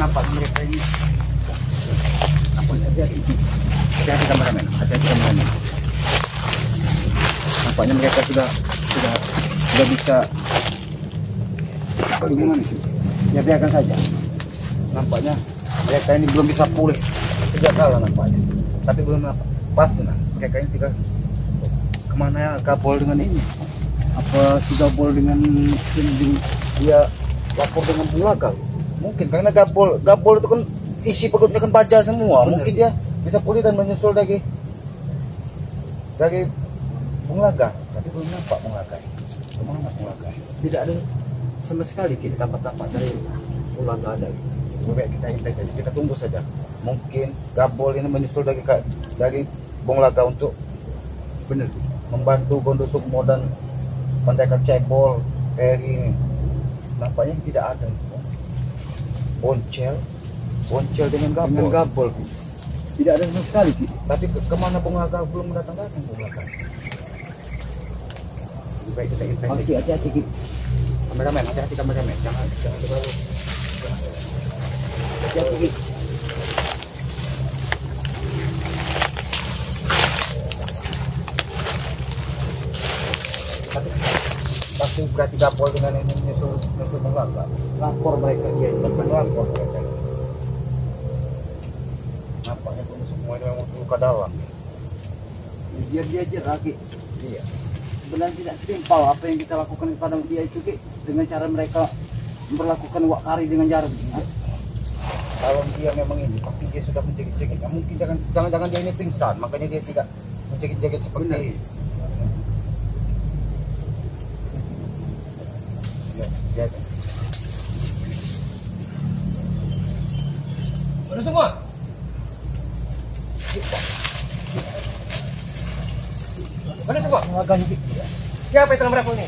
nampak mereka ini. Nampaknya hati-hati kameramen, hati-hati kameramen. Nampaknya mereka sudah bisa. Bagaimana sih? Ya biarkan saja. Nampaknya mereka ini belum bisa pulih sejak kala nampaknya. Tapi belum apa? Pasti nah, mereka ini tidak kemana ya gabol dengan ini? Apa sudah gabol dengan dia lapor dengan Bulaga? Mungkin karena gabol itu kan isi perutnya kan baja semua. Benar. Mungkin dia bisa pulih dan menyusul dari Bulaga. Tapi belum nampak Bulaga. Kemana Bulaga? Tidak ada sama sekali kita tampak dari Bulaga ada. Lebih kita tunggu saja. Mungkin gabol ini menyusul dari Bulaga untuk benar membantu Gondo Sukmo dan Pendekar Cebol Peri ini. Nampaknya tidak ada. Boncel dengan gabol. Tidak ada sama sekali. Tapi kemana Bulaga belum datang Bulaga. Lebih baik kita investasi. Hati-hati. Kameramen, hati-hati kameramen. Jangan terlalu. Hati-hati. Pasti berarti gabol dengan ini nyusul Bulaga. Lapor mereka dia lapor mereka. Nampaknya semua ini memang luka dalam. Biar dia aja lagi. Iya. Sebenarnya tidak setimpal apa yang kita lakukan kepada dia itu dengan cara mereka memperlakukan Wakari dengan jarum. Kalau dia memang ini pasti dia sudah menjegit-jegit. Nah, mungkin jangan dia ini pingsan, makanya dia tidak menjegit-jegit seperti ini. Jaga. Mana semua? Mana semua? Siapa yang telah melakukan ini?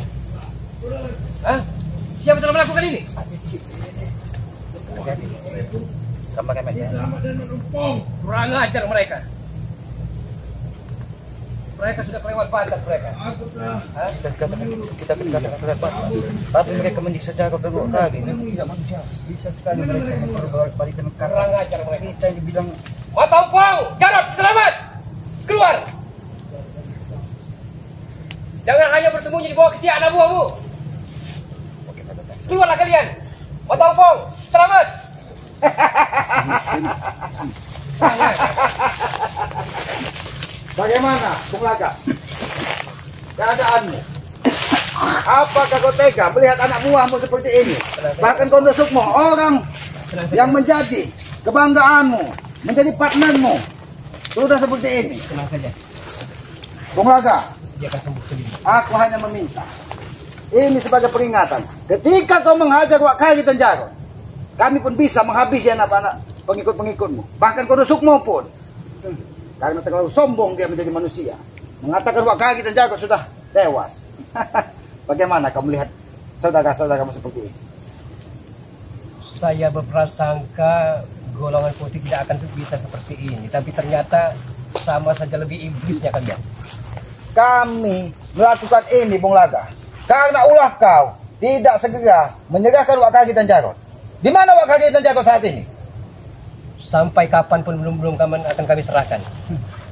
Hah? Siapa yang telah melakukan ini? Hati-hati. Kameramen ya. Kurang ajar mereka. Mereka sudah kelewat batas mereka. Kita katakan batas. Tapi mereka menyiksa Jarod dan Wakari. Memang tidak manusia. Bisa sekali mereka balikan Kurang ajar mereka. Kita yang bilang Mata Umpang, Jarod, selamat! Keluar! Jangan hanya bersembunyi di bawah ketiak anak buahmu. Keluarlah kalian! Mata Umpang, selamat! bagaimana, Bulaga? Keadaanmu? Apakah kau tega melihat anak buahmu seperti ini? Bahkan Gondo Sukmo, orang yang menjadi kebanggaanmu, menjadi partnermu, sudah seperti ini. Tenang saja. Bulaga, Dia akan sembuh sendiri. aku hanya meminta ini sebagai peringatan. Ketika kau menghajar Wakari dan Jarod, kami pun bisa menghabisi anak-anak pengikut-pengikutmu. Bahkan Gondo Sukmo pun, karena terlalu sombong dia menjadi manusia, mengatakan Wakari dan Jarod sudah tewas. Bagaimana kau melihat saudara-saudaramu seperti ini? Saya berprasangka golongan putih tidak akan bisa seperti ini, tapi ternyata sama saja lebih iblisnya kalian. Kami melakukan ini, Bulaga, karena ulah kau tidak segera menyerahkan Wakari dan Jarod. Di mana Wakari dan Jarod saat ini? Sampai kapanpun belum akan kami serahkan.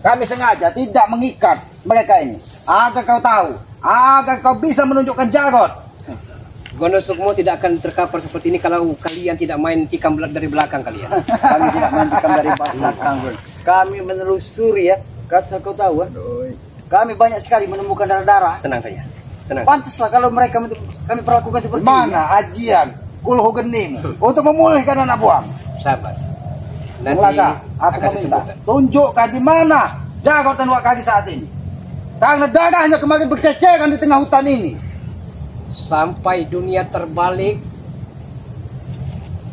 Kami sengaja tidak mengikat mereka ini, agar kau tahu, agar kau bisa menunjukkan Jarod. Gondo Sukmo tidak akan terkapar seperti ini kalau kalian tidak main tikam dari belakang kalian. Kami tidak main tikam dari belakang. Kami menelusuri ya, kasih kau tahu ya. Kami banyak sekali menemukan darah-darah. Tenang saja. Tenang. Pantaslah kalau mereka kami perlakukan seperti ini. Mana ajian Kulhu Genim untuk memulihkan anak buang. Sabar. Nanti Bulaga, aku meminta tunjukkan di mana Jarod dan Wakari saat ini. Karena darahnya kemarin berceceran di tengah hutan ini. Sampai dunia terbalik,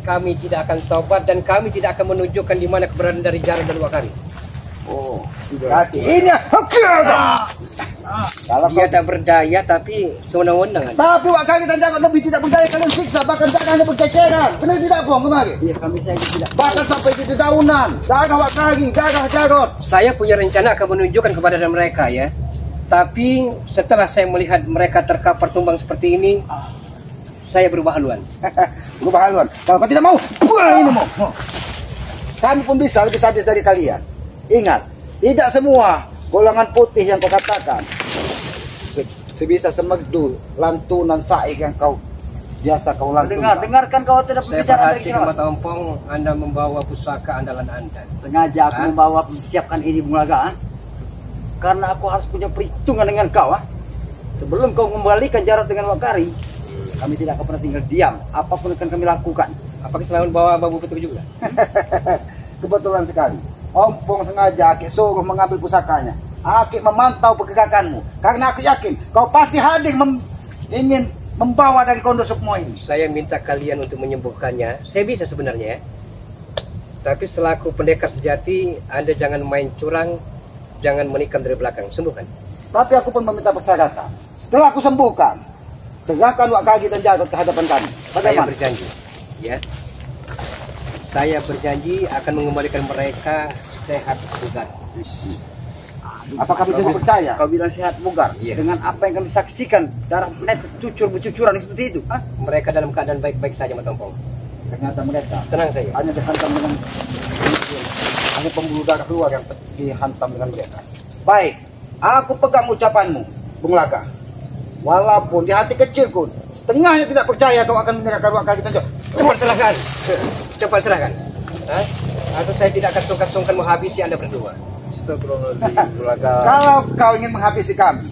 kami tidak akan tobat dan kami tidak akan menunjukkan di mana keberadaan dari Jarod dan Wakari. Oh, berarti ini Kalau dia tak berdaya tapi sewenang-wenang. Tapi Wakari dan Jarod lebih tidak berdaya, kalian siksa, bahkan darahnya berceceran. Benar tidak, Bung, kemarin? Iya, kami saya tidak. Bahkan sampai di dedaunan, darah Wakari, darah Jarod. Saya punya rencana akan menunjukkan kepada mereka ya. Tapi setelah saya melihat mereka terkapar tumbang seperti ini, saya berubah haluan. Berubah haluan. Kalau kau tidak mau, buang ini mau. Kami pun bisa lebih sadis dari kalian. Ingat, tidak semua golongan putih yang kau katakan sebisa semegdu lantunan saik yang kau biasa kau lantunkan. Dengarkan kau tidak Saya berbicara dari perhatikan Mata Ompong, Anda membawa pusaka andalan Anda. Sengaja aku membawa siapkan ini Bung Laga. Karena aku harus punya perhitungan dengan kau. Sebelum kau kembalikan jarak dengan Wakari, kami tidak akan pernah tinggal diam. Apapun akan kami lakukan. Apakah selalu bawa babu petir juga? Kebetulan sekali. Ompong sengaja Aki suruh mengambil pusakanya. Aki memantau pergerakanmu. Karena aku yakin kau pasti hadir ingin membawa dari Gondo Sukmo ini. Saya minta kalian untuk menyembuhkannya. Saya bisa sebenarnya ya. Tapi selaku pendekar sejati, Anda jangan main curang, jangan menikam dari belakang. Sembuhkan. Tapi aku pun meminta persyaratan. Setelah aku sembuhkan, serahkan Wakagi dan Jarod ke hadapan kami. Saya Bagaimana? berjanji, ya. Saya berjanji akan mengembalikan mereka sehat bugar. Apakah bisa dipercaya? Kau bilang sehat bugar. Iya. Dengan apa yang kami saksikan, darah menetes bercucuran seperti itu. Mereka dalam keadaan baik-baik saja, Mata Ompong. Ternyata mereka Tenang saja. hanya dihantam dengan hanya pembuluh darah keluar yang dihantam dengan mereka. Baik, aku pegang ucapanmu, Bung Laga. Walaupun di hati kecilku setengahnya tidak percaya kau akan menyerahkan Wakagi dan Jarod. Cepat serahkan. Cepat serahkan. Hah? Atau saya tidak akan sungkan-sungkan menghabisi Anda berdua. Kalau kau ingin menghabisi kami,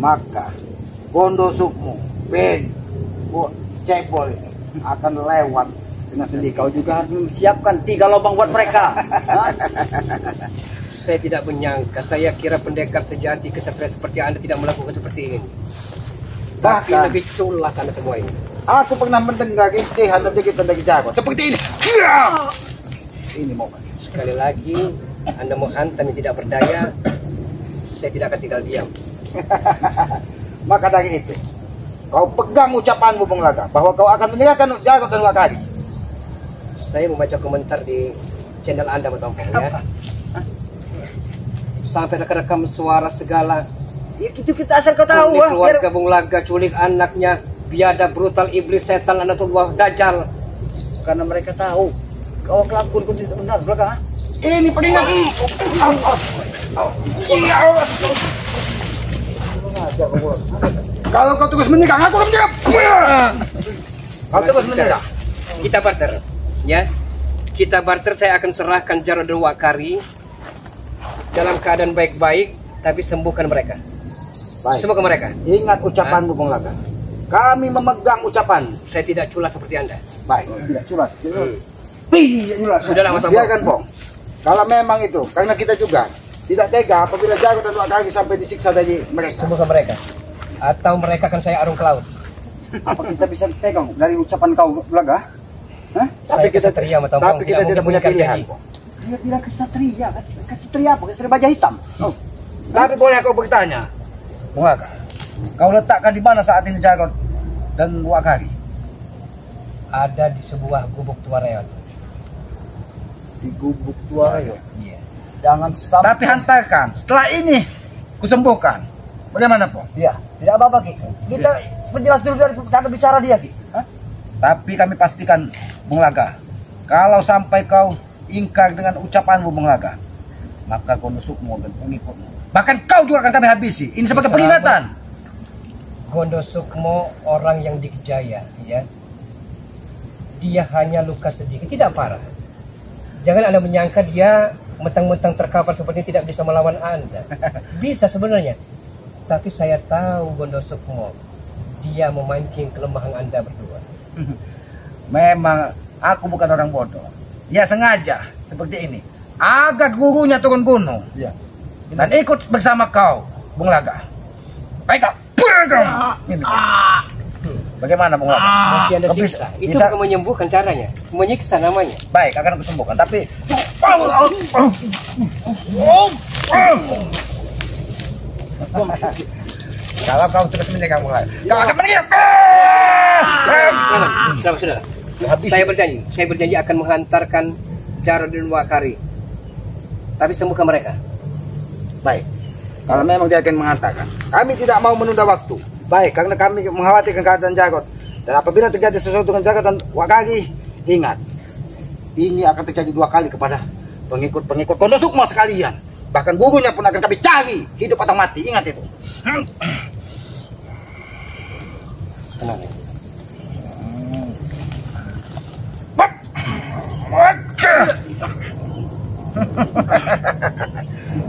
maka Gondo Sukmo, Ben, Cebol ini akan lewat dengan sendiri. Kau juga harus mempersiapkan 3 lubang buat mereka. Saya tidak menyangka, saya kira pendekar sejati kesatria seperti Anda tidak melakukan seperti ini. Tapi Bahkan lebih culas Anda semua ini. aku pernah mendengar rintihan dan kita dari Jarod seperti ini. Ini momen. Sekali lagi, Anda mau hantam yang tidak berdaya, saya tidak akan tinggal diam. Maka dari itu, kau pegang ucapanmu, Bung Laga, bahwa kau akan menyerahkan Jarod dan Wakagi. Saya membaca komentar di channel Anda, Mata Ompong, ya. Sampai rekam suara segala. Ya, itu kita asal kau tahu. Culik keluarga Bung Laga, culik anaknya, biadab, brutal, iblis, setan, anatullah, dajjal. Karena mereka tahu kau kelakuan kau tidak benar, belakang. Ini peringatan. Kalau kau terus menyerang, aku akan menyerang. Kau terus menyerang. Kita barter, ya. Kita barter, saya akan serahkan Jarod dan Wakari dalam keadaan baik-baik, tapi sembuhkan mereka. Baik. Sembuhkan mereka. Ingat ucapanmu, Bung Laga. Kami memegang ucapan. Saya tidak culas seperti Anda. Baik, tidak culas. Sudahlah, Mata Ompong. Biarkan, Bong. Kalau memang itu, karena kita juga tidak tega apabila Jarod dan Wakagi sampai disiksa dari mereka. Sembuhkan mereka. Atau mereka akan saya arung ke laut. Apa kita bisa pegang dari ucapan kau, Laga? Hah? Saya kesatria, Mata Ompong, tapi kita tidak tidak punya mungkin pilihan. meninggalkan Dia bilang kesatria, kesatria apa? Kesatria baja hitam. Tapi boleh aku bertanya, Bung Laga, kau letakkan di mana saat ini Jarod dan Wakagi? Ada di sebuah gubuk tua reot. Di gubuk tua ya. Iya. Jangan sampai. Tapi hantarkan. Setelah ini kusembuhkan. Bagaimana, Po? Ya, tidak apa-apa Ki. Kita penjelas dulu dari cara bicara dia Ki. Tapi kami pastikan, Bung Laga, kalau sampai kau ingkar dengan ucapanmu, Bung Laga, maka Gondo Sukmo dan pengikutmu, bahkan kau juga akan kami habisi. Ini sebagai peringatan. Gondo Sukmo orang yang dikejaya, ya. Dia hanya luka sedikit, tidak parah. Jangan Anda menyangka dia mentang-mentang terkapar seperti ini tidak bisa melawan Anda. Bisa sebenarnya. Tapi saya tahu Gondo Sukmo, dia memancing kelemahan Anda berdua. Memang aku bukan orang bodoh. Ya sengaja seperti ini. Agak gurunya turun gunung. Ya. Dan ikut bersama kau, Bung Laga. Baiklah. Ini. Bagaimana, Bung Laga? Masih Anda Kau siksa. Itu bisa- bukan menyembuhkan caranya. Menyiksa namanya. Baik, akan aku sembuhkan. Tapi kalau kau terus menyerang Bung Laga, kau akan menyerang. Sudah. Habis. Saya berjanji akan menghantarkan Jarod dan Wakari. Tapi sembuhkan mereka. Baik. Kalau memang dia akan mengatakan, kami tidak mau menunda waktu. Baik, karena kami mengkhawatirkan keadaan Jarod Dan apabila terjadi sesuatu dengan Jaga dan Wakagi, ingat, ini akan terjadi 2 kali kepada pengikut-pengikut Gondo Sukmo sekalian. Bahkan gurunya pun akan kami cari hidup atau mati. Ingat itu. Tenang ya.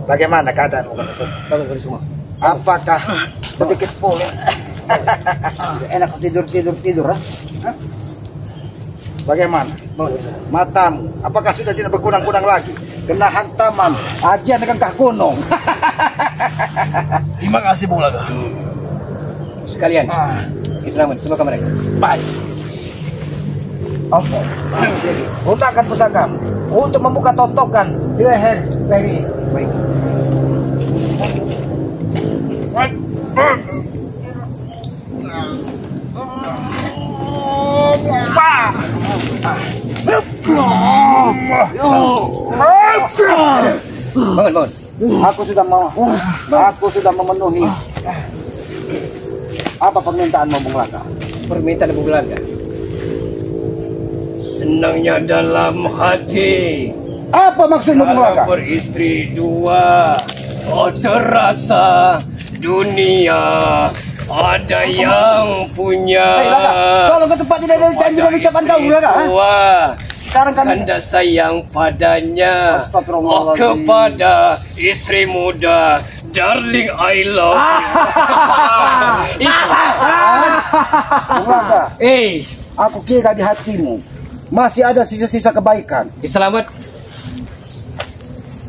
Bagaimana keadaan Gondo Sukmo? Bangun semua. Apakah sedikit pulih? Enak tidur. Bagaimana Bangun. matamu? Apakah sudah tidak berkunang-kunang lagi? Kena hantaman ajian dengan kah gunung. Terima kasih Bung Laga. Sekalian. Selamat semua ke mereka. Baik. Oke. Gunakan pusaka untuk membuka totokan di leher Peri. Baik. Bangun. Aku sudah memenuhi apa permintaanmu, Bung Laga? Permintaan Bung Laga. Senangnya dalam hati. Apa maksudmu, Bung Laga? Kalau beristri 2, oh terasa dunia ada yang punya. Hei Laga, kalau ke tempat tidak ada janji dan ucapan kau, Laga. Sekarang kami Anda sayang padanya. Oh, kepada istri muda, darling I love you. Bung Laga, aku kira di hatimu masih ada sisa-sisa kebaikan. Selamat.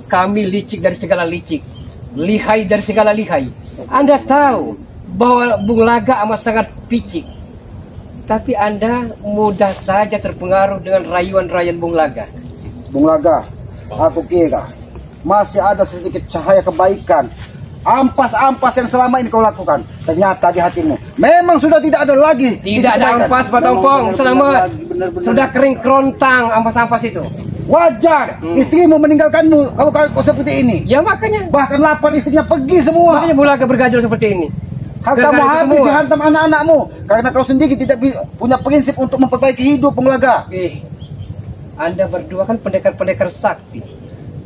Kami licik dari segala licik, lihai dari segala lihai. Anda tahu bahwa Bung Laga amat sangat picik. Tapi Anda mudah saja terpengaruh dengan rayuan-rayuan Bung Laga. Bung Laga, aku kira masih ada sedikit cahaya kebaikan. Ampas-ampas yang selama ini kau lakukan, ternyata di hatimu memang sudah tidak ada lagi. Tidak ada ampas, Pak Tompong. Selamat. Sudah kering kerontang ampas-ampas itu. Wajar, istrimu meninggalkanmu kalau kau seperti ini. Ya makanya. Bahkan 8 istrinya pergi semua. Makanya Bung Laga bergajul seperti ini. Hartamu habis dihantam anak-anakmu karena kau sendiri tidak punya prinsip untuk memperbaiki hidup, Bung Laga. Anda berdua kan pendekar-pendekar sakti,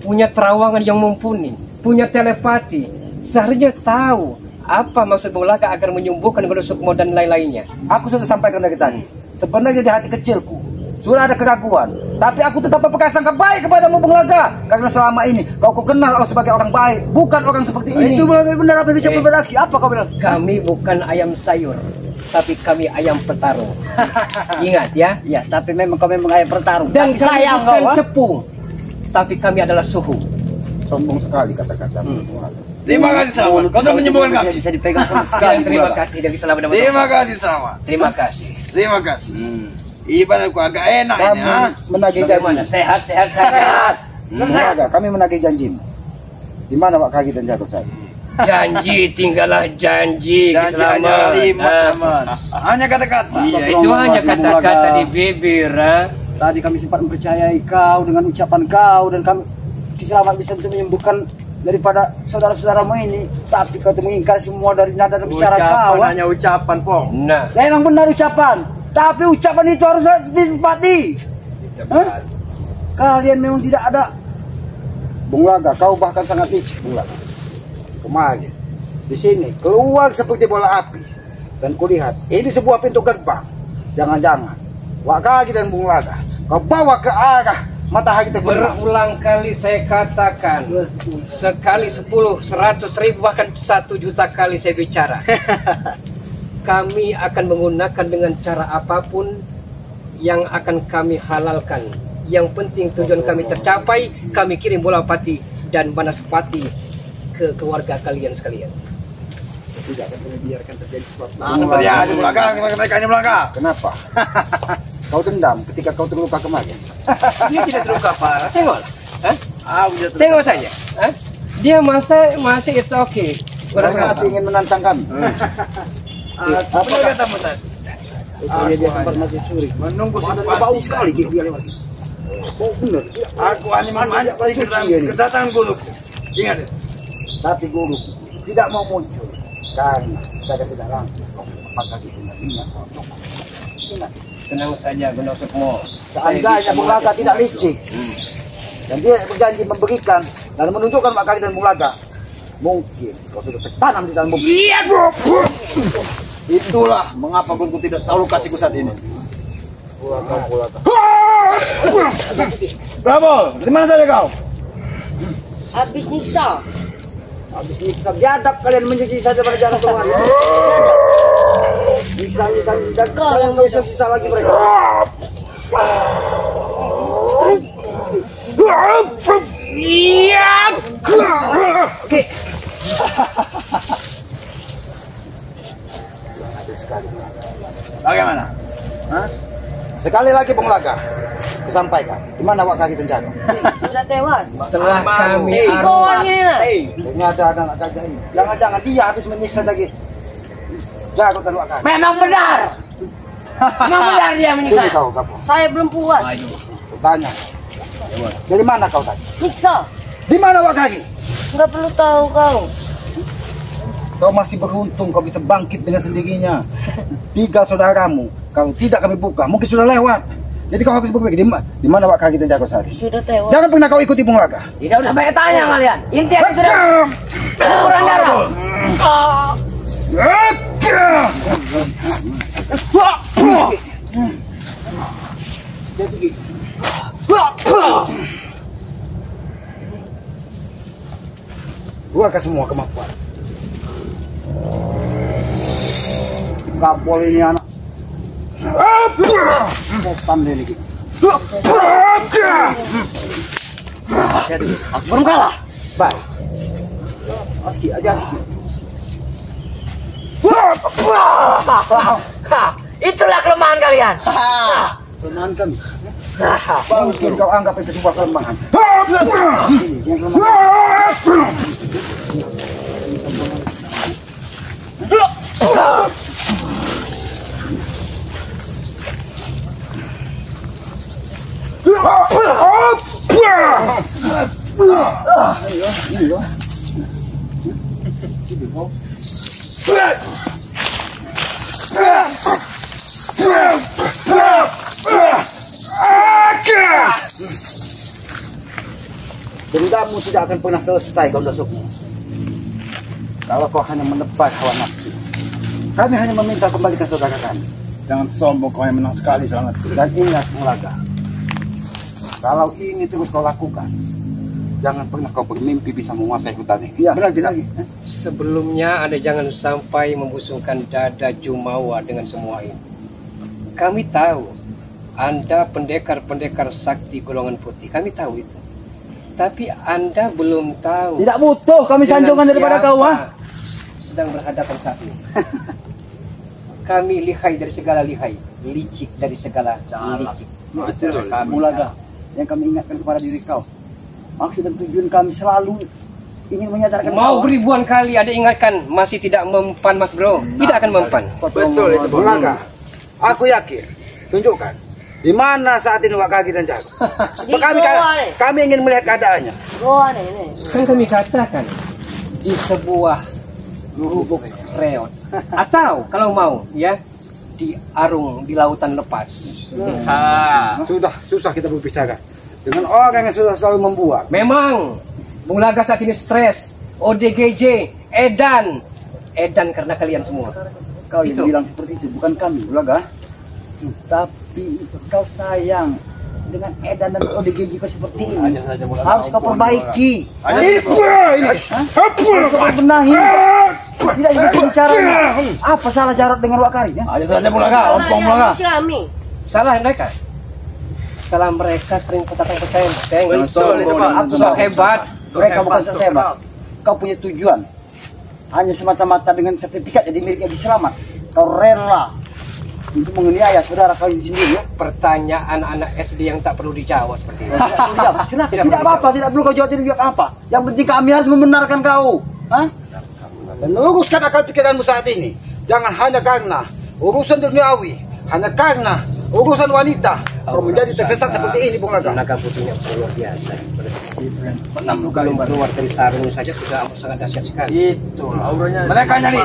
punya terawangan yang mumpuni, punya telepati, seharusnya tahu apa maksud Bung Laga agar menyembuhkan Gondo Sukmo dan lain-lainnya. Aku sudah sampaikan dari tadi. Sebenarnya di hati kecilku sudah ada keraguan, tapi aku tetap berprasangka baik kepadamu, Bung Laga, karena selama ini kau kenal sebagai orang baik, bukan orang seperti ini. Itu benar apa yang diucapkan lagi? Apa kau bilang? Kami bukan ayam sayur, tapi kami ayam petarung. Ingat ya. Ya, tapi memang kau memang ayam bertarung. Dan tapi kami sayang bukan kau. cepu, tapi kami adalah suhu. Sombong sekali kata-kata. Terima kasih Saman. Kau telah menyembuhkan kami. Bisa dipegang sama sekali. Terima kasih dari selama dapat. Terima kasih Saman. Terima kasih. Terima kasih. Ibaratku agak enak ini. Kami menagih Bagaimana? janji. Sehat. Bung Laga, kami menagih janjimu. Di mana Pak Kagi dan Jago saya? Janji tinggallah janji. Janji hanya kalimat Saman. Hanya kata-kata. Iya, itu hanya kata-kata di bibir. Tadi kami sempat mempercayai kau dengan ucapan kau dan kami selamat bisa untuk menyembuhkan daripada saudara-saudaramu ini, tapi kau mengingkari semua dari nada dan bicara kau. Hanya ucapan, Pong. Nah, Ya, emang benar ucapan, tapi ucapan itu harus ditempati. Kalian memang tidak ada. Bung Laga, kau bahkan sangat licik, Bung Laga. Kemarin di sini keluar seperti bola api dan kulihat ini sebuah pintu gerbang. Jangan-jangan Wak Kagi dan Bung Laga kau bawa ke arah matahari terbenam. berulang kali saya katakan, sekali 10, 100 ribu, bahkan 1 juta kali saya bicara. Kami akan menggunakan dengan cara apapun yang akan kami halalkan. Yang penting tujuan kami tercapai, kami kirim bola pati dan banaspati ke keluarga kalian sekalian. Tidak akan kami biarkan terjadi sesuatu. Nah, seperti ada belakang, mereka belakang. Kenapa? Kau dendam ketika kau terluka kemarin. Dia tidak terluka parah, tengoklah. Ah, udah Tengok saja. Dia masih it's okay. Kau masih ingin menantang kami. Apa katamu tadi? Dia sempat masih suri. Menunggu Ada simpati. bau sekali dia lewat. Oh benar. Aku hanya memancing kedatangan guruku. Ingat itu. Tapi guru tidak mau muncul karena secara tidak langsung kau apakah itu ingat ingat. Tenang saja Gondo Sukmo. Seandainya Bung Laga tidak licik dan dia berjanji memberikan dan menunjukkan Wak Kari dan Bung Laga, mungkin kau sudah tertanam di dalam bumi. Iya bro. Itulah mengapa guru tidak tahu kasihku saat ini. Bulaga. Kamu, di mana saja kau? Habis nyiksa. Habis nyiksa biadab kalian menjadi saja pada jalan keluar. Nyiksa, kalian nggak bisa sisa lagi mereka. Oke. Bagaimana? Hah? Sekali lagi Bung Laga, kusampaikan, di mana Wak Kari dan Jago? Sudah tewas. Setelah kami Kawan ini lah. Ternyata ada anak gajah ini. Jangan-jangan dia habis menyiksa lagi Jago dan Wak Kari. Memang benar. Memang benar dia Sini kau, kamu. Saya belum puas. Tanya. Dari mana kau tadi? Nyiksa. Di mana Wak Kari? Nggak perlu tahu kau. Kau masih beruntung kau bisa bangkit dengan sendirinya. 3 saudaramu, kalau tidak kami buka, mungkin sudah lewat. Jadi kau harus berpikir di mana Wak Kari dan Jago Sari. Sudah tewas. Jangan pernah kau ikuti Bung Laga. Tidak usah banyak tanya kalian. Intinya sudah kurang darah. Keluarkan semua kemampuan. Kapol ini anak. Setan dia ini. Belum kalah. Baik. Aski aja. Itulah kelemahan kalian. Kelemahan kami. Bagus kalau kau anggap itu sebuah kelemahan. Ini yang kelemahan. Dendamu tidak akan pernah selesai, Gondo Sukmo. Kalau kau hanya menebas hawa nafsu, kami hanya meminta kembalikan saudara kami. Jangan sombong, kau yang menang sekali sangat. Dan ingat Bung Laga, kalau ini terus kau lakukan, jangan pernah kau bermimpi bisa menguasai hutan ini. Ya. Benar tidak? Sebelumnya Anda jangan sampai membusungkan dada Jumawa dengan semua ini. Kami tahu Anda pendekar-pendekar sakti golongan putih. Kami tahu itu. Tapi Anda belum tahu. Tidak butuh kami sanjungan daripada kau, ha? Sedang berhadapan saat ini. Kami lihai dari segala lihai, licik dari segala licik. Bung Laga, yang kami ingatkan kepada diri kau, maksud dan tujuan kami selalu ingin menyadarkan Mau kau. beribuan kali ada ingatkan, masih tidak mempan Mas Bro. Tidak akan mempan. Betul itu, Bung Laga, aku yakin. Tunjukkan di mana saat ini Wak Kari dan Jago. Kami ingin melihat keadaannya. Ini. Kan kami katakan di sebuah lubuk reot, atau kalau mau ya di arung di lautan lepas. Sudah susah kita berbicara dengan orang yang sudah selalu membuat. Memang Bung Laga saat ini stres, ODGJ, Edan karena kalian semua. Kau yang Itu. bilang seperti itu, bukan kami, Bung Laga. Tapi itu kau sayang dengan Edan dan ODGJ kau seperti ini. Harus kau perbaiki. Harus kau benahi. Tidak seperti caranya. Apa salah Jarot dengan Wak Kari? Ya? Aja saja Bung Laga, ompong Bung Laga. Islami. Salah mereka. Salah mereka sering petang-petang. Betul, itu, Pak. Aku sok hebat. Mereka bukan sehebat. Kau punya tujuan. Hanya semata-mata dengan sertifikat jadi milik Edi Selamat. Kau rela untuk menganiaya saudara kau ini sendiri. Ya? Pertanyaan anak SD yang tak perlu dijawab seperti itu. Silakan, tidak apa-apa, tidak perlu kau jawab tidak apa. Yang penting kami harus membenarkan kau. Hah? Dan luruskan akal pikiranmu saat ini. Jangan hanya karena urusan duniawi, hanya karena urusan wanita kau menjadi tersesat seperti ini, Bung Laga. Naga putihnya luar biasa. Belum keluar dari sarung saja sudah sangat dahsyat sekali. Itu auranya. Mereka nyari.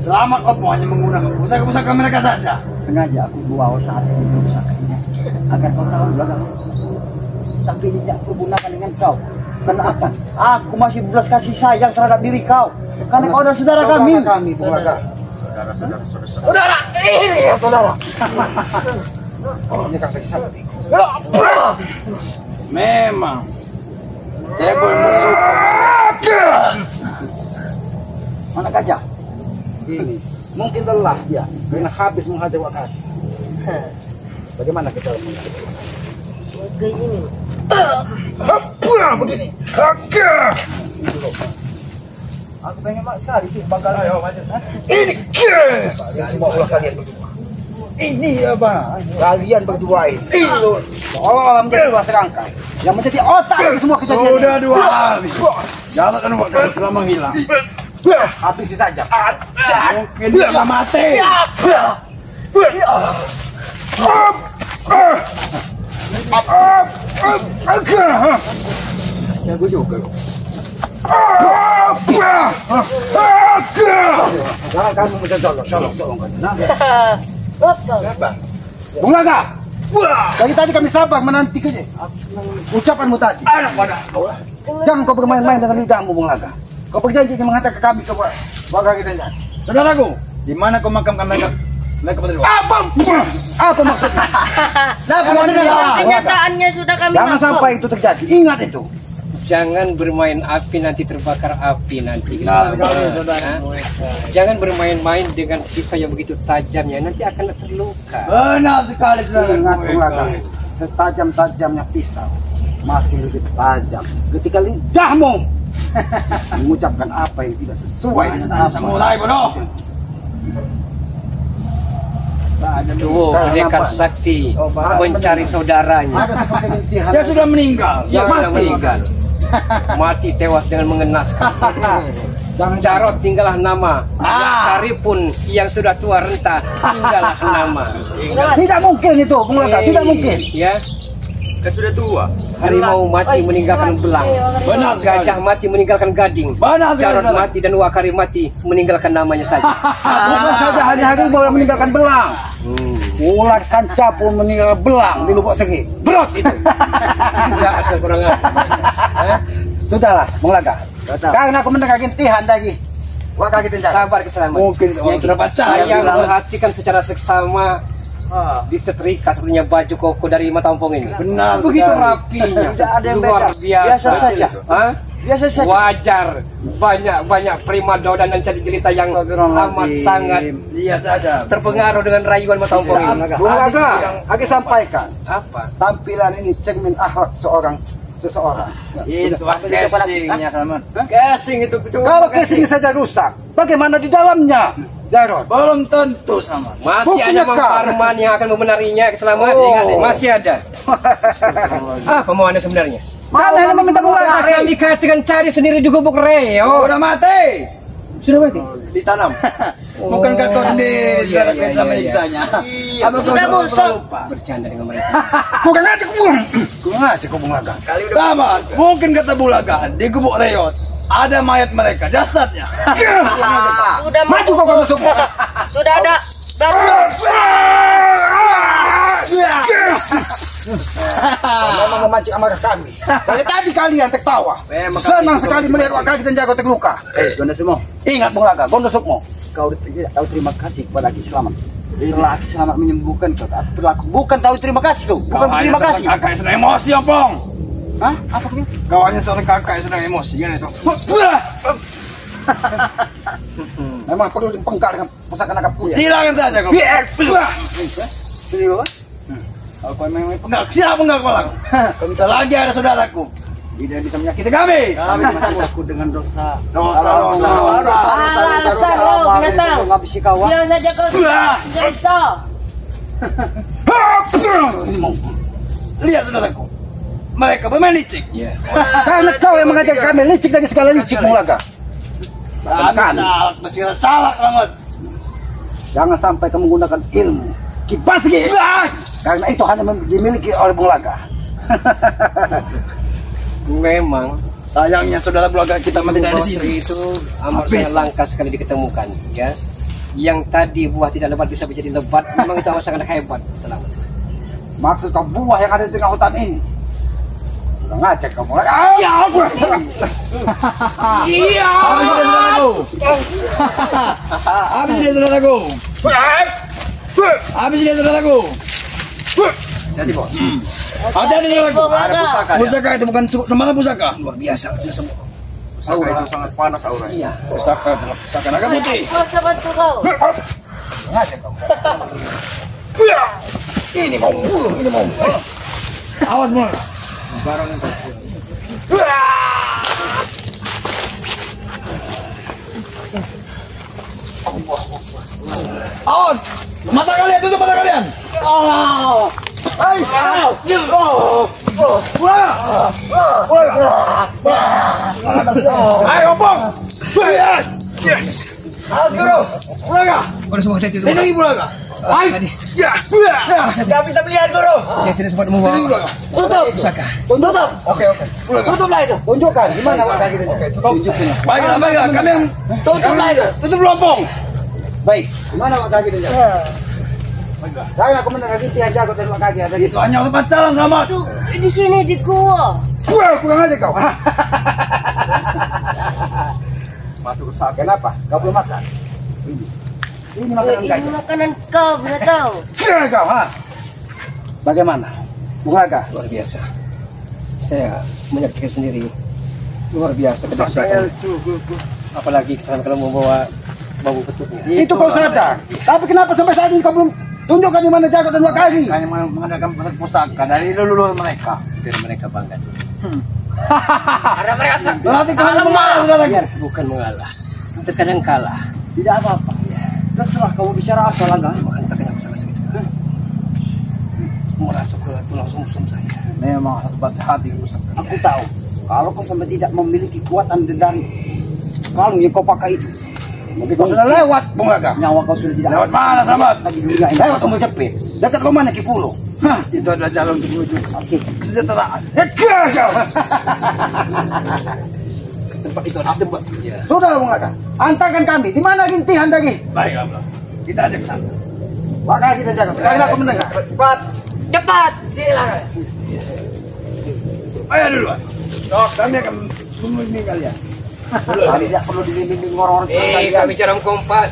Selama kau hanya menggunakan pusaka-pusaka mereka saja. Sengaja aku bawa saat ini pusakanya agar kau tahu belakang. Tapi tidak bergunakan dengan kau. Kenapa? Aku masih belas kasih sayang terhadap diri kau. Karena kau adalah saudara kami. Kami, Bung Laga. Saudara, ini ya saudara. Ini kakak sakti. Memang saya belum bersuka. Mana gajah? Ini mungkin lelah dia karena habis menghajar Wakari. Bagaimana kita? Begini. Aku pengen mak sekali sih bakal. Ayo maju. Ini. Semua ulah kalian berdua. Ini apa? Kalian berdua ini. Seolah-olah menjadi dua serangkai yang menjadi otak dari semua kejadian ini. Sudah 2 hari. Jangan kan waktu telah menghilang. Habisi saja. Mungkin dia mati. Ya gue juga. Jangan kamu bisa tolong kan. Bung Laga. Dari tadi kami sabar menanti ucapanmu tadi. Jangan kau bermain-main dengan lidahmu, Bung Laga. Kau berjanji akan menghantar ke kami ke Wakari dan Saudaraku, di mana kau makamkan mereka? Mereka berdua. apa maksudnya? Nah, Kenyataannya sudah kami jangan maklum. sampai itu terjadi. Ingat itu. Jangan bermain api nanti terbakar api nanti. Benar sekali, Keselamatan. saudara. Jangan bermain-main dengan pisau yang begitu tajamnya, nanti akan terluka. Benar sekali saudara. Ingat, Bung Laga. Setajam-tajamnya pisau masih lebih tajam ketika lidahmu mengucapkan apa yang tidak sesuai dengan apa. Mulai bodoh. Tuh, pendekar sakti mencari saudaranya. Ada seperti rintihan. Dia sudah meninggal. Dia sudah Mati. meninggal. Mati tewas dengan mengenaskan. Jangan Jarot tinggallah nama. Ah. Yakari pun yang sudah tua renta tinggallah nama. Tidak mungkin itu, Bung Laga. Tidak mungkin. Ya, Kan sudah tua. harimau mati meninggalkan belang. Benar sekali. Gajah mati meninggalkan gading. Benar sekali, Jarot saudara. mati dan Wakari mati meninggalkan namanya saja. Bukan saja hanya harimau yang meninggalkan belang. Ular sanca pun meninggalkan belang di lubuk segi. Brot itu. Tidak asal kurang ajar. Hah? Sudahlah, Bung Laga. Karena aku mendengar rintihan dari Wakari dan Jarot. Sabar keselamatan. Mungkin orang sudah percaya. Saya perhatikan secara seksama disetrika sepertinya baju koko dari Matampong ini. Benar Begitu sekali. rapinya. Tidak ada yang Luar beda. biasa. Biasa saja. Hah? Biasa saja. Wajar. Banyak primadona dan cerita yang amat sangat Lihat saja. terpengaruh dengan rayuan Matampong ini. Bung Laga, aku sampaikan. Apa? Tampilan ini cermin akhlak seseorang. Itu casingnya sama. Casing itu. Kalau casing saja rusak, bagaimana di dalamnya? Jarot. Belum tentu sama. Masih Buktinya ada Mang kau. Parman yang akan membenarinya keselamatan. Oh. Masih ada. Apa mau anda sebenarnya? Mana yang meminta Bung Laga? Kami katakan cari sendiri di gubuk reo. Udah mati. Sudah mati. Ditanam. Bukankah kau sendiri sudah iya, terkait iya, sama iya. iksanya? Apa kau Sudah busuk. lupa? Bercanda dengan mereka. Bukan aja kubur. Kurang aja kau Bung Laga. Sama, mungkin kata Bulaga di gubuk Reot ada mayat mereka, jasadnya. Sudah Maju kau kalau suka. Sudah ada baru Memang memancing amarah kami. Dari tadi kalian tertawa. Memang Senang sekali melihat Wakari dan Jarot terluka. Gonda semua. Ingat Bung Laga, Gondo Sukmo. Kau terima kasih kepada Ki Selamat. Setelah Ki Selamat menyembuhkan kau, aku berlaku. Bukan tahu terima kasih kau. Bukan terima kasih. Kakak yang sedang emosi, Ompong. Hah? Apa ini? Kau hanya seorang kakak yang sedang emosi, kan itu? Memang perlu dipengkak dengan pusaka naga putih. Silakan saja kau. Sini kau. Kalau kau memang penggak, siapa penggak kau laku? Kau bisa lagi ada saudaraku. Tidak bisa menyakiti Kami. Kami masih aku dengan dosa. Dosa. alasan lo binatang. Menghabisi kawan. Bilang saja kau tidak bisa. Lihat saudaraku. Mereka bermain licik. Iya. Karena kau yang mengajar kami licik dari segala licik, Bung Laga. Kami calak, masih kata calak banget. Jangan sampai kamu menggunakan ilmu kipas lagi. Karena itu hanya dimiliki oleh Bung Laga. Memang Sayangnya saudara keluarga kita tidak di sini. itu amat Habis. sangat langka sekali diketemukan, ya. Yang tadi buah tidak lebat bisa menjadi lebat. Memang itu sangat hebat. Selamat. Maksud kau buah yang ada di tengah hutan ini? Udah ngajak kamu lagi. Ya ampun. Iya. Habis dia saudaraku. Habis dia saudaraku. Jadi bos. Hati-hati saudaraku. Ada pusaka. Pusaka itu bukan sembarang pusaka. Luar biasa. Itu semua. Pusaka itu sangat panas auranya. Iya. Pusaka adalah pusaka naga putih. Masa bantu kau. Ngajak kamu. Ini mau. Awas mau. Barang yang kau. Awas. Mata kalian, tutup mata kalian. Ayo, Bang. Awas, Guru. Bulaga. Udah semua hati semua. Lindungi Bulaga. Tadi Gak bisa melihat, Guru. saya tidak sempat membawa Tutup. pusaka. Tutup. Oke. Tutuplah itu. Tunjukkan gimana Pak kaki itu. Tunjukin. Baiklah. Kami yang Tutuplah itu. tutup lompong. Baik. Gimana Pak kaki itu? Saya aku mendengar kaki tiang jago dari Pak kaki ada Itu hanya untuk pacaran, Selamat. Tuh, di sini di gua. Pulang aja kau. Masuk usaha. Kenapa? Kau belum makan? Ini makanan Ini gajah. makanan kau, benar tahu. Kira kau, ha? Bagaimana? Bulaga. Luar biasa. Saya menyaksikan sendiri. Luar biasa Saya kedahsyatan. Apalagi kesana kalau membawa bambu petutnya. itu kau sadar. Tapi kenapa sampai saat ini kau belum tunjukkan di mana jago dan Pak kaki? Hanya mengadakan pusaka dari leluhur mereka. Biar mereka bangga. Berarti kalian mengalah, saudaraku. Bukan mengalah. Terkadang kalah. Tidak apa-apa. Terserah kamu bicara asal Angga. Entah kenapa sangat sakit sekali. Merasuk ke tulang sumsum saya. Memang hebat hati rusak. Aku tahu. Kalau kau sampai tidak memiliki kekuatan dari kalung yang kau pakai itu, mungkin kau sudah lewat, Bulaga. nyawa kau sudah tidak Lewat mana, Selamat? lagi di dunia ini. Lewat kamu cepet. Dekat rumahnya Kipulo. Hah, itu adalah jalan untuk menuju Aski. kesejahteraan. Tempat itu ada tempat. Ya. Sudah Bung Laka. Antarkan kami. Di mana rintihan daging? Baiklah, Bro. Kita ajak ke sana. Maka kita jaga. Sekarang aku mendengar. Cepat. Cepat. Ayo duluan. Kami akan membimbing kalian. Kami tidak perlu dibimbing orang-orang seperti kalian. Kami jarum kompas.